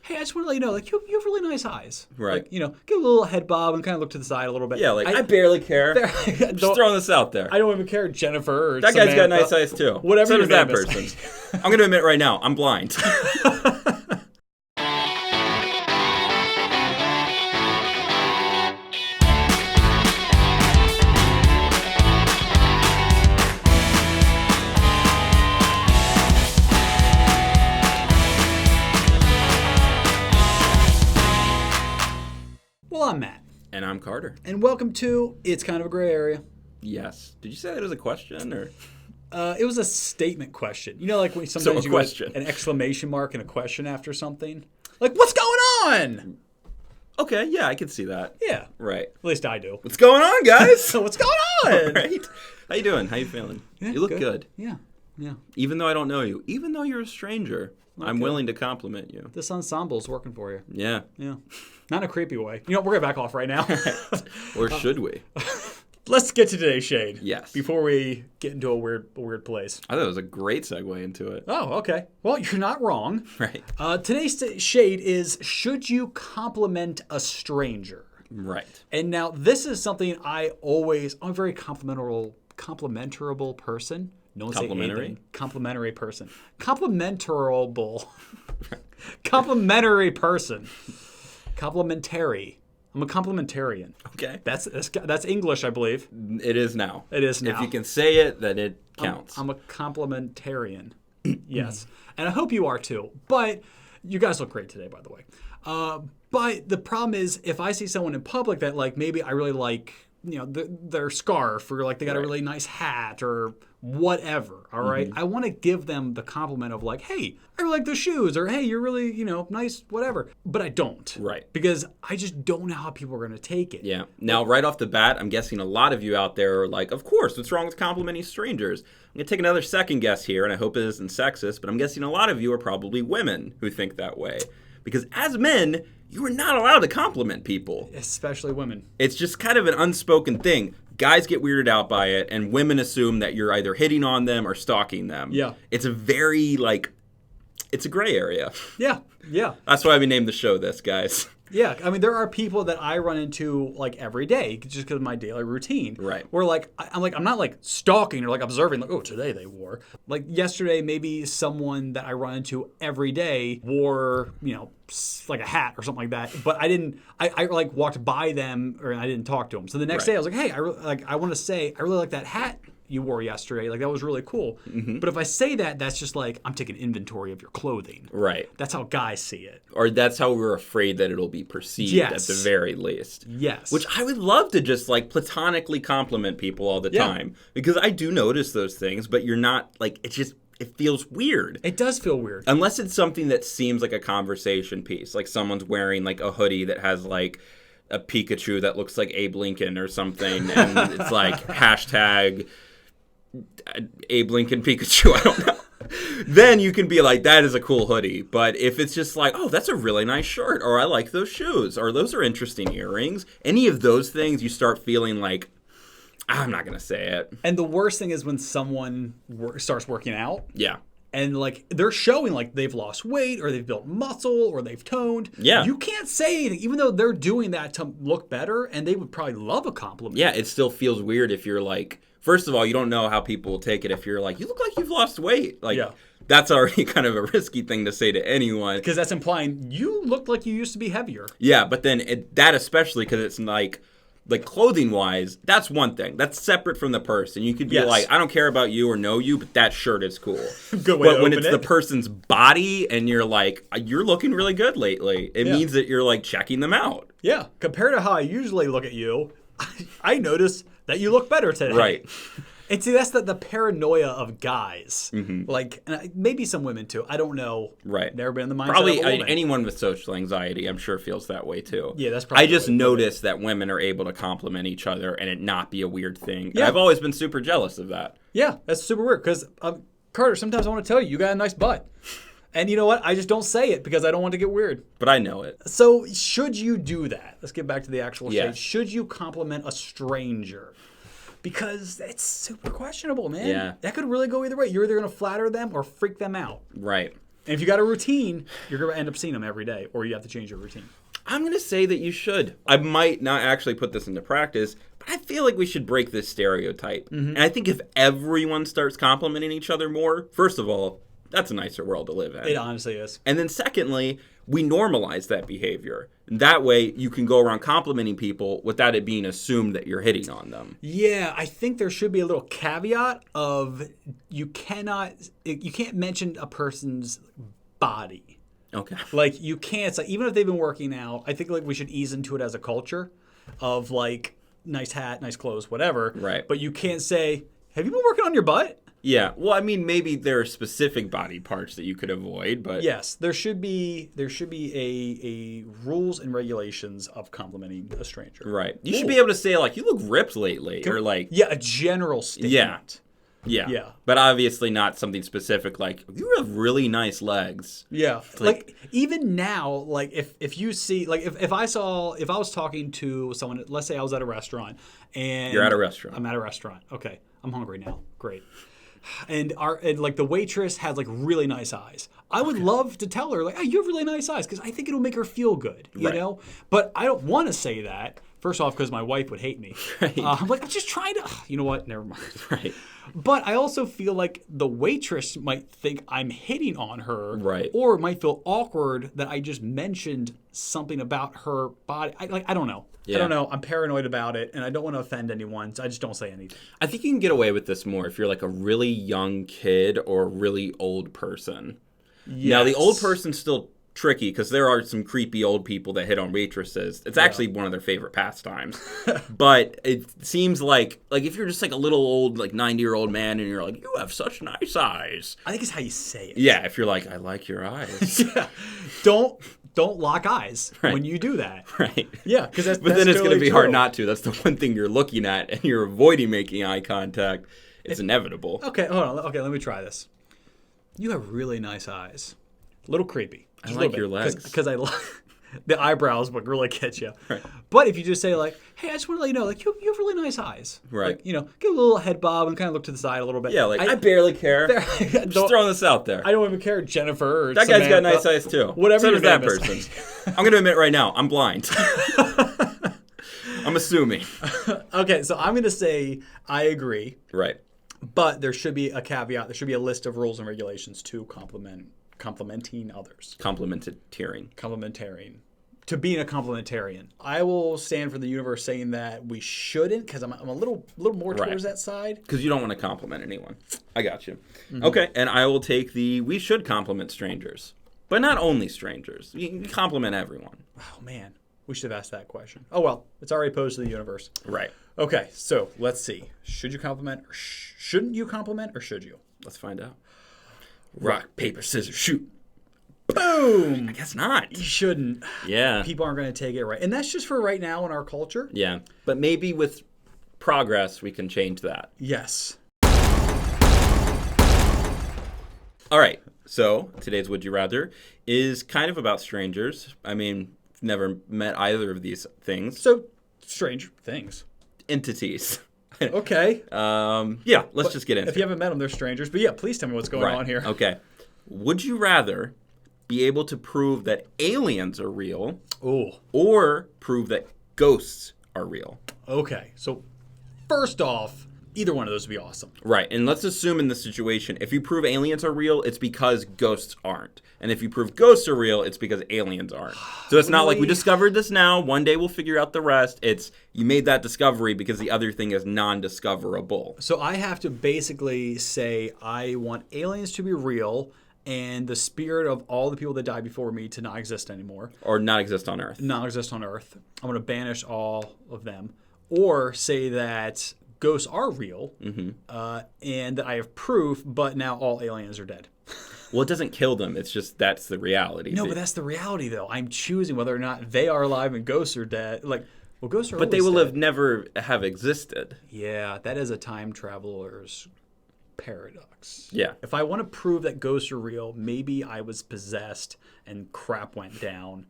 hey, I just want to let you know, like, you have really nice eyes. Right. Like, give a little head bob and kind of look to the side a little bit. Yeah, like, I barely care. Just throwing this out there. I don't even care, Jennifer or that Samantha. guy's got nice eyes, too. Whatever so your does that name person. is. I'm going to admit right now, I'm blind. Well, I'm Matt. And I'm Carter. And welcome to It's Kind of a Gray Area. Yes. Did you say that as a question, or? It was a statement question. Like when sometimes you question. Get an exclamation mark and a question after something. Like, what's going on? Okay, yeah, I can see that. Yeah. Right. At least I do. What's going on, guys? So what's going on? Right? How you doing? How you feeling? Yeah, you look good. Yeah. Even though I don't know you. Even though you're a stranger. I'm willing to compliment you. This ensemble's working for you. Yeah. Yeah. Not in a creepy way. We're going to back off right now. Or should we? Let's get to today's shade. Yes. Before we get into a weird place. I thought it was a great segue into it. Oh, okay. Well, you're not wrong. Right. Today's shade is, should you compliment a stranger? Right. And now this is something I'm a very complimentarable person. No one say anything. Complimentary person. Complimentarable. Complimentary person. Complimentary. I'm a complementarian. Okay. That's English, I believe. It is now. It is now. If you can say it, then it counts. I'm a complementarian. Yes. And I hope you are too. But you guys look great today, by the way. But the problem is, if I see someone in public that, like, maybe I really like, their scarf, or like they got a really nice hat or whatever, all right? I want to give them the compliment of, like, hey, I really like those shoes, or hey, you're really, nice, whatever. But I don't. Right. Because I just don't know how people are going to take it. Yeah. Now, right off the bat, I'm guessing a lot of you out there are like, of course, what's wrong with complimenting strangers? I'm going to take another second guess here, and I hope it isn't sexist, but I'm guessing a lot of you are probably women who think that way. Because as men, you are not allowed to compliment people. Especially women. It's just kind of an unspoken thing. Guys get weirded out by it, and women assume that you're either hitting on them or stalking them. Yeah. It's a very, it's a gray area. Yeah. That's why we named the show this, guys. Yeah, I mean, there are people that I run into, like, every day just because of my daily routine. Right. Where, I'm not, like, stalking or, like, observing, like, oh, today they wore. Like, yesterday, maybe someone that I run into every day wore, like a hat or something like that. But I walked by them, or I didn't talk to them. So the next day I was like, hey, I want to say, I really like that hat you wore yesterday. Like, that was really cool. Mm-hmm. But if I say that, that's just like, I'm taking inventory of your clothing. Right. That's how guys see it. Or that's how we're afraid that it'll be perceived at the very least. Yes. Which I would love to just, platonically compliment people all the time. Because I do notice those things, but you're not, it feels weird. It does feel weird. Unless it's something that seems like a conversation piece. Like someone's wearing, a hoodie that has, a Pikachu that looks like Abe Lincoln or something. And it's hashtag Abe Lincoln Pikachu, I don't know. Then you can be like, that is a cool hoodie. But if it's just like, oh, that's a really nice shirt, or I like those shoes, or those are interesting earrings, any of those things, you start feeling like, I'm not going to say it. And the worst thing is when someone starts working out. Yeah. And, they're showing, they've lost weight, or they've built muscle, or they've toned. Yeah. You can't say anything, even though they're doing that to look better, and they would probably love a compliment. Yeah, it still feels weird if you're first of all, you don't know how people will take it if you're you look like you've lost weight. That's already kind of a risky thing to say to anyone. Because that's implying you look like you used to be heavier. Yeah, but then that especially because it's clothing-wise, that's one thing. That's separate from the person. You could be I don't care about you or know you, but that shirt is cool. Good way to But when open it's it. the person's body and you're you're looking really good lately, it means that you're checking them out. Yeah. Compared to how I usually look at you, I notice that you look better today. Right. And see, that's the paranoia of guys. Mm-hmm. And maybe some women too. I don't know. Right. Never been in the mindset probably of a woman. Anyone with social anxiety, I'm sure, feels that way too. Yeah, that's probably. I just noticed that women are able to compliment each other and it not be a weird thing. Yeah. I've always been super jealous of that. Yeah, that's super weird. Because Carter, sometimes I want to tell you got a nice butt. And you know what? I just don't say it because I don't want to get weird. But I know it. So should you do that? Let's get back to the actual shade. Yes. Should you compliment a stranger? Because it's super questionable, man. Yeah. That could really go either way. You're either going to flatter them or freak them out. Right. And if you got a routine, you're going to end up seeing them every day, or you have to change your routine. I'm going to say that you should. I might not actually put this into practice, but I feel like we should break this stereotype. And I think if everyone starts complimenting each other more, first of all, that's a nicer world to live in. It honestly is. And then secondly, we normalize that behavior. That way, you can go around complimenting people without it being assumed that you're hitting on them. Yeah, I think there should be a little caveat of you can't mention a person's body. Okay. Like you can't, like, even if they've been working out, I think like we should ease into it as a culture of like nice hat, nice clothes, whatever. Right. But you can't say, have you been working on your butt? Yeah. Well, I mean, maybe there are specific body parts that you could avoid, but Yes, there should be a rules and regulations of complimenting a stranger. right. You should be able to say like, "You look ripped lately," or like, Yeah, a general statement. yeah. But obviously not something specific like, "You have really nice legs." Yeah. Like even now, like if you see, like if I was talking to someone, let's say I was at a restaurant and You're at a restaurant. I'm at a restaurant. Okay. I'm hungry now. Great. And like the waitress had like really nice eyes. I would love to tell her like, "Hey, you have really nice eyes," because I think it'll make her feel good, you Right. know. But I don't want to say that. First off, because my wife would hate me. Right. I'm like, I'm just trying to. You know what? Never mind. Right. But I also feel like the waitress might think I'm hitting on her, Right. or it might feel awkward that I just mentioned something about her body. I don't know. Yeah. I don't know. I'm paranoid about it, and I don't want to offend anyone, so I just don't say anything. I think you can get away with this more if you're like a really young kid or a really old person. Now, the old person's still tricky because there are some creepy old people that hit on waitresses. It's actually one of their favorite pastimes. But it seems like if you're just like a little old, like 90-year-old man and you're like, "You have such nice eyes." I think it's how you say it. Yeah, if you're like, "I like your eyes." Yeah. Don't lock eyes when you do that. Right. Yeah, because that's But then it's going to totally be hard true. not to. That's the one thing you're looking at and you're avoiding making eye contact. It's inevitable. Okay, hold on. Okay, let me try this. You have really nice eyes. A little creepy. I Just a like little your bit, legs. because I like the eyebrows would really catch you. Right. But if you just say like, "Hey, I just want to let you know, like you have really nice eyes." Right. Like, you know, give a little head bob and kind of look to the side a little bit. Yeah, like, I barely care. don't, Just throwing this out there. I don't even care, Jennifer. Or That guy's got Samantha. nice eyes too. Whatever So your does that name is. person. I'm going to admit right now, I'm blind. I'm assuming. Okay, so I'm going to say I agree, Right. but there should be a caveat. There should be a list of rules and regulations to complimenting others. Complementarian. To being a complementarian. I will stand for the universe saying that we shouldn't, because I'm a little more Right. towards that side. Because you don't want to compliment anyone. I got you. Mm-hmm. Okay, and I will take we should compliment strangers. But not only strangers. You can compliment everyone. Oh, man. We should have asked that question. Oh, well. It's already posed to the universe. Right. Okay, so let's see. Should you compliment or shouldn't you compliment, or should you? Let's find out. Rock, paper, scissors, shoot. Boom! I guess not. You shouldn't. Yeah. People aren't going to take it right. And that's just for right now in our culture. Yeah. But maybe with progress, we can change that. Yes. All right. So today's Would You Rather is kind of about strangers. I mean, never met either of these things. So, strange things. Entities. Okay. Yeah, let's just get into If you haven't met them, they're strangers. But yeah, please tell me what's going on here. Okay. Would you rather be able to prove that aliens are real Ooh. or prove that ghosts are real? Okay. So, first off, either one of those would be awesome. Right. And let's assume in this situation, if you prove aliens are real, it's because ghosts aren't. And if you prove ghosts are real, it's because aliens aren't. So it's not like we discovered this now, one day we'll figure out the rest. It's you made that discovery because the other thing is non-discoverable. So I have to basically say I want aliens to be real and the spirit of all the people that died before me to not exist anymore. Or not exist on Earth. Not exist on Earth. I'm going to banish all of them. Or say that ghosts are real and that I have proof, but now all aliens are dead. Well, it doesn't kill them. It's just that's the reality. No, but that's the reality, though. I'm choosing whether or not they are alive and ghosts are dead. Like, well, ghosts are But they always will dead. have never have existed. Yeah, that is a time traveler's paradox. Yeah. If I want to prove that ghosts are real, maybe I was possessed and crap went down.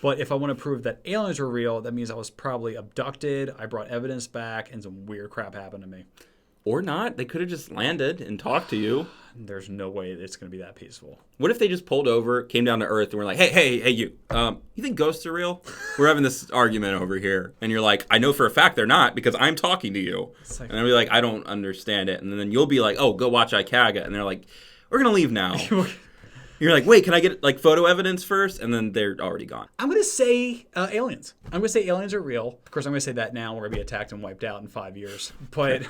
But if I want to prove that aliens are real, that means I was probably abducted, I brought evidence back, and some weird crap happened to me. Or not. They could have just landed and talked to you. There's no way it's going to be that peaceful. What if they just pulled over, came down to Earth, and were like, hey, you think ghosts are real? We're having this argument over here. And you're like, I know for a fact they're not because I'm talking to you. Like, and I'll be like, I don't understand it. And then you'll be like, oh, go watch IKAGA. And they're like, we're going to leave now. You're like, wait, can I get like photo evidence first? And then they're already gone. I'm going to say aliens. I'm going to say aliens are real. Of course, I'm going to say that now. We're going to be attacked and wiped out in 5 years. But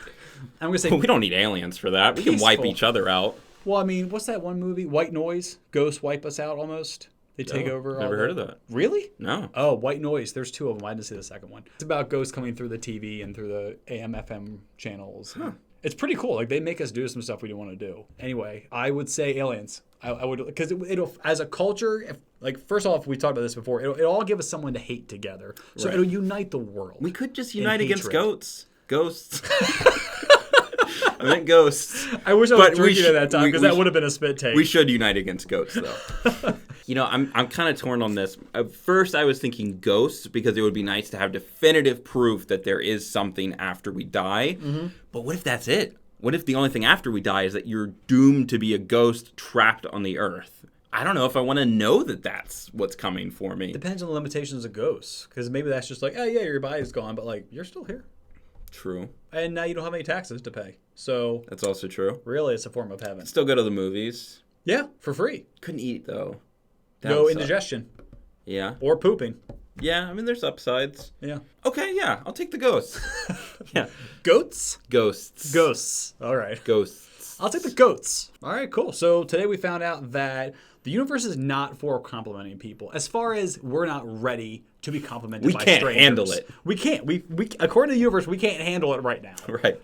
I'm going to say... Well, we don't need aliens for that. We can wipe each other out. Well, I mean, what's that one movie? White Noise? Ghosts wipe us out almost? They take over. Never heard of that. Really? No. Oh, White Noise. There's 2 of them. I didn't see the second one. It's about ghosts coming through the TV and through the AM, FM channels. Huh. It's pretty cool. Like, they make us do some stuff we don't want to do. Anyway, I would say aliens. I would, because it'll, as a culture, first off, we talked about this before, it'll all give us someone to hate together. So it'll unite the world. We could just unite against goats. Ghosts. I meant ghosts. I wish I was drinking at that time, because that would have been a spit take. We should unite against goats, though. I'm kind of torn on this. At first, I was thinking ghosts, because it would be nice to have definitive proof that there is something after we die. Mm-hmm. But what if that's it? What if the only thing after we die is that you're doomed to be a ghost trapped on the earth? I don't know if I want to know that that's what's coming for me. Depends on the limitations of ghosts, because maybe that's just like, oh yeah, your body's gone, but like you're still here. True. And now you don't have any taxes to pay. So that's also true. Really, it's a form of heaven. Still go to the movies. Yeah, for free. Couldn't eat though. No indigestion. Yeah. Or pooping. Yeah, I mean, there's upsides. Yeah. Okay, yeah, I'll take the ghosts. Yeah. Goats? Ghosts. Ghosts. All right. Ghosts. I'll take the goats. All right, cool. So today we found out that the universe is not for complimenting people. As far as we're not ready to be complimented by strangers. We can't handle it. We can't. We according to the universe, we can't handle it right now. Right.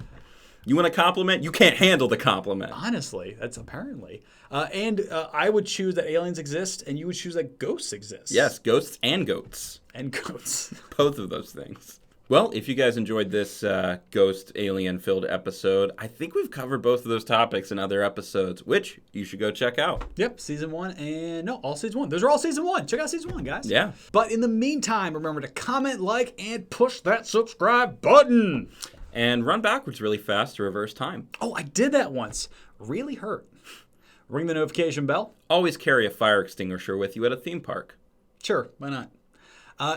You want a compliment? You can't handle the compliment. Honestly, that's apparently. And I would choose that aliens exist, and you would choose that ghosts exist. Yes, ghosts and goats. And goats. Both of those things. Well, if you guys enjoyed this ghost alien-filled episode, I think we've covered both of those topics in other episodes, which you should go check out. Yep, season 1 and... No, all season 1. Those are all season 1. Check out season 1, guys. Yeah. But in the meantime, remember to comment, like, and push that subscribe button. And run backwards really fast to reverse time. Oh, I did that once. Really hurt. Ring the notification bell. Always carry a fire extinguisher with you at a theme park. Sure, why not?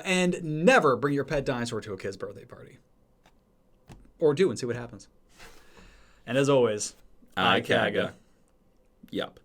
And never bring your pet dinosaur to a kid's birthday party. Or do and see what happens. And as always, IKAGA. Yup.